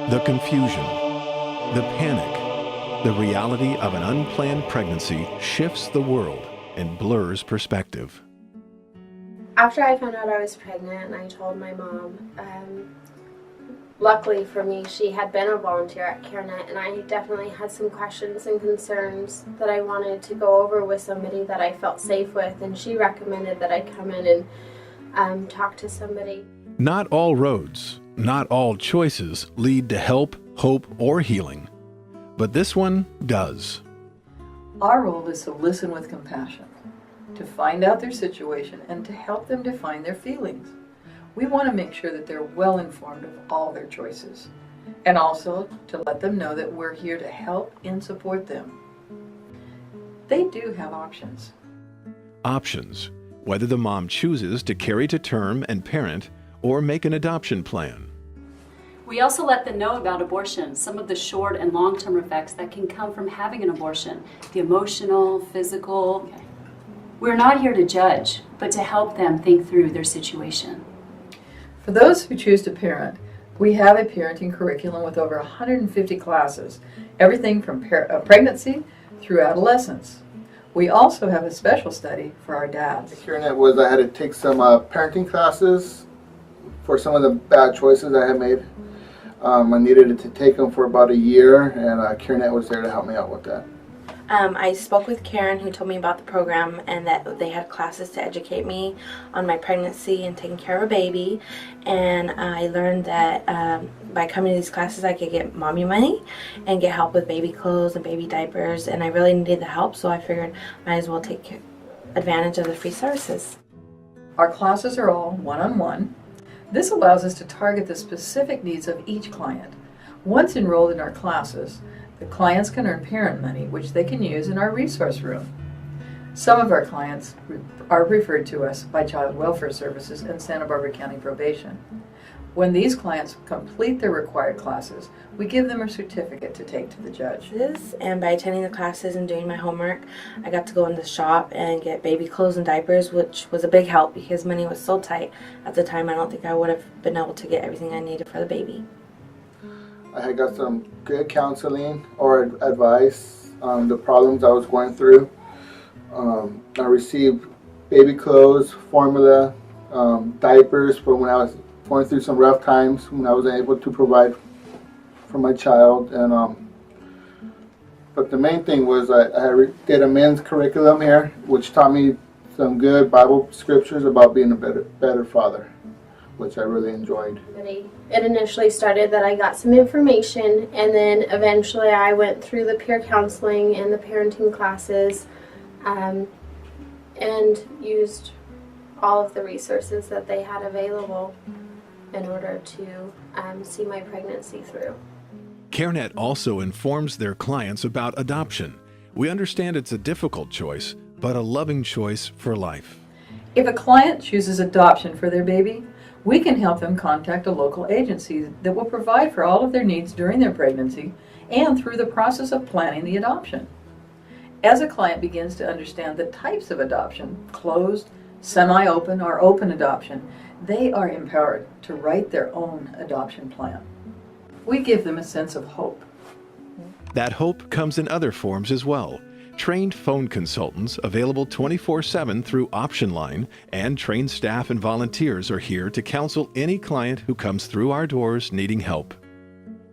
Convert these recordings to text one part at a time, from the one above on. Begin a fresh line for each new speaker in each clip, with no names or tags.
The confusion, the panic, the reality of an unplanned pregnancy shifts the world and blurs perspective.
After I found out I was pregnant and I told my mom, luckily for me, she had been a volunteer at CareNet, and I definitely had some questions and concerns that I wanted to go over with somebody that I felt safe with, and she recommended that I come in and talk to somebody.
Not all roads, not all choices lead to help, hope, or healing, but this one does.
Our role is to listen with compassion, to find out their situation, and to help them define their feelings. We want to make sure that they're well informed of all their choices, and also to let them know that we're here to help and support them. They do have options.
Options, whether the mom chooses to carry to term and parent or make an adoption plan.
We also let them know about abortion, some of the short and long-term effects that can come from having an abortion, the emotional, physical. We're not here to judge, but to help them think through their situation.
For those who choose to parent, we have a parenting curriculum with over 150 classes, everything from pregnancy through adolescence. We also have a special study for our dads.
CareNet was I had to take some parenting classes for some of the bad choices I had made. I needed to take them for about a year, and CareNet was there to help me out with that.
I spoke with Karen, who told me about the program and that they had classes to educate me on my pregnancy and taking care of a baby. And I learned that by coming to these classes, I could get mommy money and get help with baby clothes and baby diapers. And I really needed the help, so I figured might as well take advantage of the free services.
Our classes are all one-on-one. This allows us to target the specific needs of each client. Once enrolled in our classes, the clients can earn parent money, which they can use in our resource room. Some of our clients are referred to us by Child Welfare Services and Santa Barbara County Probation. When these clients complete their required classes, we give them a certificate to take to the judge.
And by attending the classes and doing my homework, I got to go in the shop and get baby clothes and diapers, which was a big help because money was so tight at the time. I don't think I would have been able to get everything I needed for the baby.
I had got some good counseling or advice on the problems I was going through. I received baby clothes, formula, diapers for when I was going through some rough times when I wasn't able to provide for my child. And but the main thing was I did a men's curriculum here, which taught me some good Bible scriptures about being a better father, which I really enjoyed.
It initially started that I got some information, and then eventually I went through the peer counseling and the parenting classes and used all of the resources that they had available in order to see my pregnancy through.
CareNet also informs their clients about adoption. We understand it's a difficult choice, but a loving choice for life.
If a client chooses adoption for their baby, we can help them contact a local agency that will provide for all of their needs during their pregnancy and through the process of planning the adoption. As a client begins to understand the types of adoption, closed, semi-open, or open adoption, they are empowered to write their own adoption plan. We give them a sense of hope.
That hope comes in other forms as well. Trained phone consultants available 24/7 through Option Line, and trained staff and volunteers are here to counsel any client who comes through our doors needing help.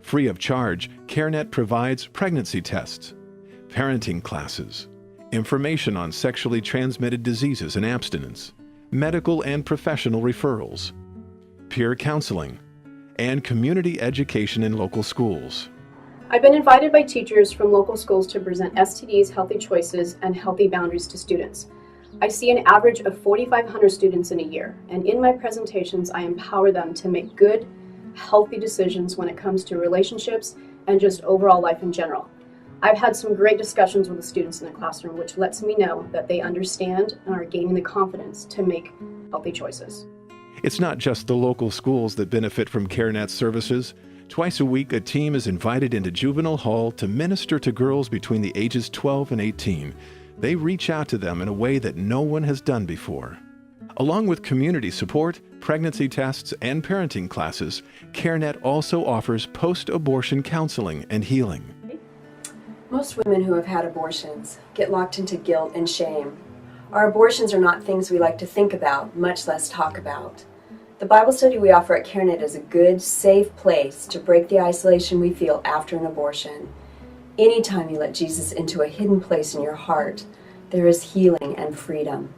Free of charge, CareNet provides pregnancy tests, parenting classes, information on sexually transmitted diseases and abstinence, medical and professional referrals, peer counseling, and community education in local schools.
I've been invited by teachers from local schools to present STDs, healthy choices, and healthy boundaries to students. I see an average of 4,500 students in a year, and in my presentations, I empower them to make good, healthy decisions when it comes to relationships and just overall life in general. I've had some great discussions with the students in the classroom, which lets me know that they understand and are gaining the confidence to make healthy choices.
It's not just the local schools that benefit from CareNet's services. Twice a week, a team is invited into Juvenile Hall to minister to girls between the ages 12 and 18. They reach out to them in a way that no one has done before. Along with community support, pregnancy tests, and parenting classes, CareNet also offers post-abortion counseling and healing.
Most women who have had abortions get locked into guilt and shame. Our abortions are not things we like to think about, much less talk about. The Bible study we offer at CareNet is a good, safe place to break the isolation we feel after an abortion. Anytime you let Jesus into a hidden place in your heart, there is healing and freedom.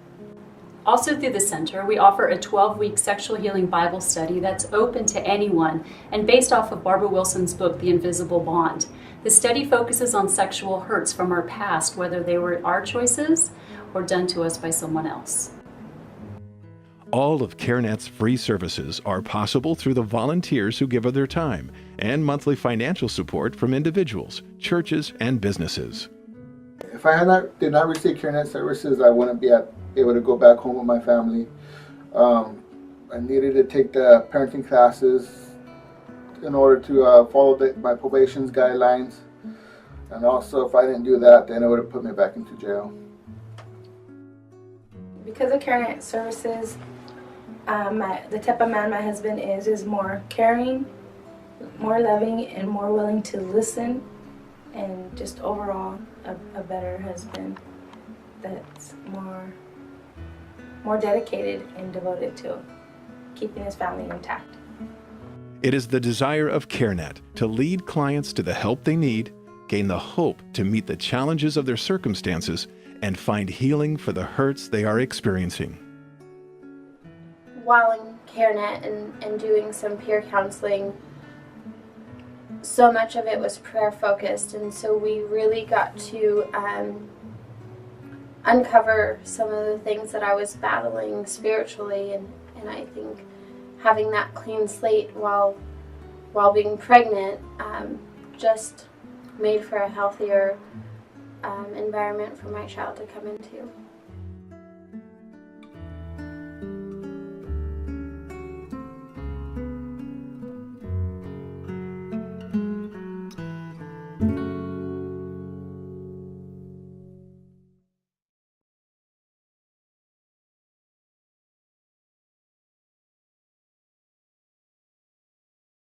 Also through the center, we offer a 12-week sexual healing Bible study that's open to anyone and based off of Barbara Wilson's book, The Invisible Bond. The study focuses on sexual hurts from our past, whether they were our choices or done to us by someone else.
All of CareNet's free services are possible through the volunteers who give of their time and monthly financial support from individuals, churches, and businesses.
If I did not receive CareNet services, I wouldn't be able to go back home with my family. I needed to take the parenting classes in order to follow my probation's guidelines. And also, if I didn't do that, then it would have put me back into jail.
Because of CareNet services, the type of man my husband is more caring, more loving, and more willing to listen, and just overall a better husband that's more dedicated and devoted to keeping his family intact.
It is the desire of CareNet to lead clients to the help they need, gain the hope to meet the challenges of their circumstances, and find healing for the hurts they are experiencing.
While in CareNet and doing some peer counseling, so much of it was prayer focused, and so we really got to uncover some of the things that I was battling spiritually, and I think having that clean slate while being pregnant just made for a healthier environment for my child to come into.